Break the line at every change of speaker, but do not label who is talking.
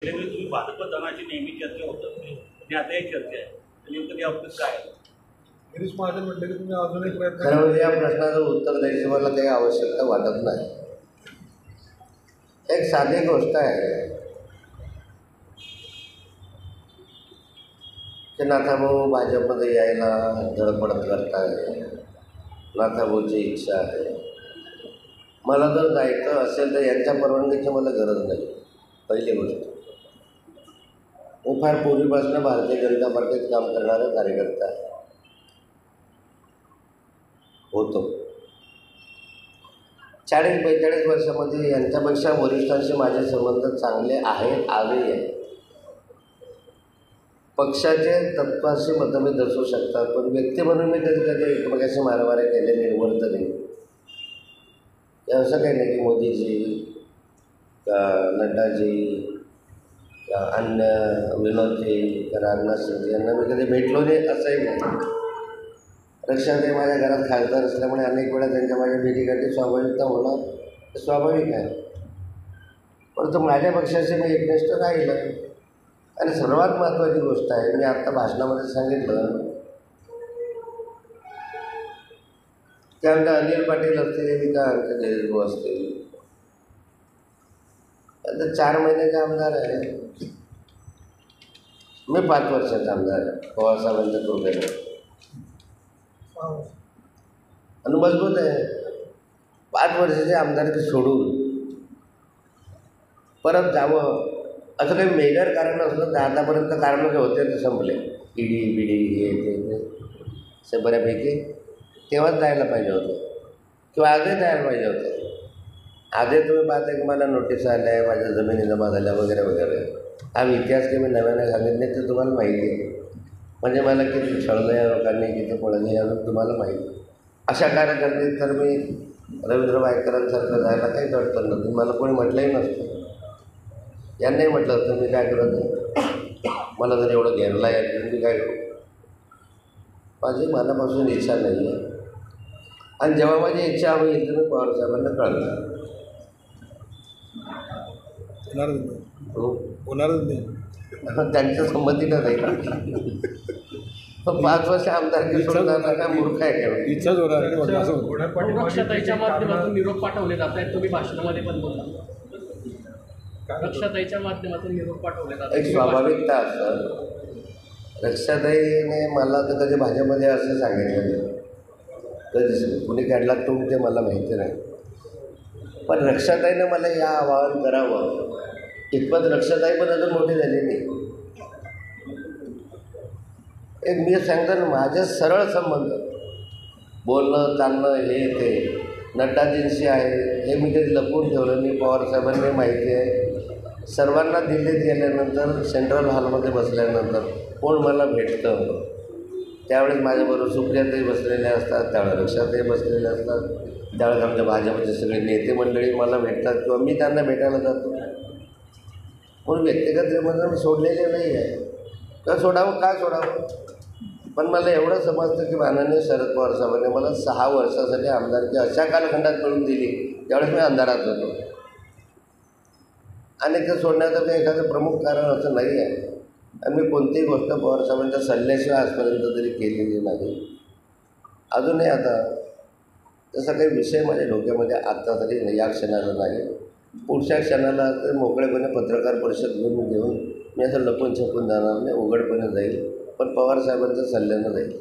तुम्ही भाजप धनाची नेहमी चर्चा होतात आणि आता एक चर्चा आहे नेमकं त्या बाबतीत काय आहे?
गिरीश महाजन म्हटलं की तुम्ही अजूनही प्रयत्न
खरं म्हणजे या प्रश्नाचं उत्तर द्यायची मला काही आवश्यकता वाटत नाही. एक साधी गोष्ट आहे की नाथाभाऊ भाजपमध्ये यायला धडपड करत आहे. नाथाभाऊची इच्छा आहे. मला जर जायचं असेल तर यांच्या परवानगीची मला गरज नाही. पहिली गोष्ट, मी फार पूर्वीपासून भारतीय जनता पार्टीत काम करणारा कार्यकर्ता आहे होतो. 40-45 वर्षामध्ये यांच्यापेक्षा वरिष्ठांशी माझे संबंध चांगले आहेत, आजही आहेत. पक्षाचे तत्वाशी मतभेद असू शकतात, पण व्यक्ती म्हणून मी कधी कधी एकमेकाशी मारामाऱ्या केले निर्वर्त नाही. असं काही नाही की मोदीजी का नड्डाजी का अन्य विनोदजी का राजनाथ सिंह यांना मी कधी भेटलो नाही असंही नाही. रक्षाताई माझ्या घरात खासदार असल्यामुळे अनेक वेळा त्यांच्या माझ्या भेटीगाठी स्वाभाविकता होणं स्वाभाविक आहे. परंतु माझ्या पक्षाशी मी एकनिष्ठ राहिलं. आणि सर्वात महत्त्वाची गोष्ट आहे, मी आत्ता भाषणामध्ये सांगितलं की आमच्या अनिल पाटील असतील का आमचे जयेशभाऊ असतील, आता 4 महिन्याचे आमदार आहे. मी 5 वर्षाचा आमदार आहे पवारसाहेबांच्या कृपेने आणि मजबूत आहे. 5 वर्षाचे आमदारकी सोडून परत जावं असं काही मेजर कारण असलं तर आतापर्यंत कारणं जे होते ते संपले. ईडी बिडी हे ते बऱ्यापैकी तेव्हाच जायला पाहिजे होतं किंवा आजही जायला पाहिजे होतं. आजही तुम्ही पाहता की मला नोटीस आल्या आहे, माझ्या जमिनी जमा झाल्या वगैरे वगैरे. हा इतिहास काही मी नव्याने सांगितले ते तुम्हाला माहिती आहे. म्हणजे मला किती छळलं या लोकांनी, किती पळलं यावरून तुम्हाला माहिती आहे. अशा कार्यकर्ते तर मी रवींद्र वायकरांसारखं जायला काहीच अडचण नव्हती. मला कोणी म्हटलंही नसतं. यांनाही म्हटलं असतं मी काय करत नाही. मला जर एवढं घेरला आहे मी काय करू. माझी मनापासून इच्छा नाही आहे. आणि जेव्हा माझी इच्छा होईल तर मी पवारसाहेबांना कळलं.
होणारच नाही.
त्यांच्या संमतीनं नाही. पण 5 वर्ष आमदारकी सोडून जाणार काय मूर्ख आहे का?
इच्छाच होणार नाही.
रक्षाताईच्या माध्यमातून निरोप पाठवले जात आहेत. तुम्ही भाषणामध्ये पण बोलला रक्षाताईच्या माध्यमातून निरोप पाठवले जातात.
एक स्वाभाविकता असतं. रक्षाताईने मला तर कधी भाजपमध्ये असं सांगितलं नाही. कधीच कुणी काढला ते मला माहिती नाही. पण रक्षाताईने मला या आवाहन करावं इतपत रक्षाताई पण अजून मोठी झाली नाही. एक मी सांगतो ना, माझे सरळ संबंध बोलणं चालणं हे ते नड्डाजींशी आहे. हे मी कधी लपवून ठेवलं नाही. पवारसाहेबांनी माहिती आहे. सर्वांना दिल्लीत गेल्यानंतर सेंट्रल हॉलमध्ये बसल्यानंतर कोण मला भेटतं त्यावेळेस माझ्याबरोबर सुप्रियाताई बसलेल्या असतात, त्यावेळेस रक्षाताई बसलेल्या असतात, त्यावेळेस आमच्या भाजपचे सगळे नेते मंडळी मला भेटतात किंवा मी त्यांना भेटायला जातो. म्हणून व्यक्तिगत संबंध सोडलेले नाही आहे. का सोडावं, का सोडावं. पण मला एवढं समजतं की माननीय शरद पवार साहेबांनी मला 6 वर्षासाठी आमदारकी अशा कालखंडात मिळून दिली त्यावेळेस मी अंधारात होतो. आणि ते सोडण्याचं काही एखादं प्रमुख कारण असं नाही आहे. आणि मी कोणतीही गोष्ट पवारसाहेबांच्या सल्ल्याशिवाय आजपर्यंत तरी केलेली नाही. अजूनही आता तसा काही विषय माझ्या डोक्यामध्ये आत्ता तरी या क्षणाला नाही. पुढच्या क्षणाला तर मोकळेपणे पत्रकार परिषद घेऊन मी असं लपून छपून जाणार नाही. उघडपणे जाईल, पण पवारसाहेबांच्या सल्ल्यानं जाईल.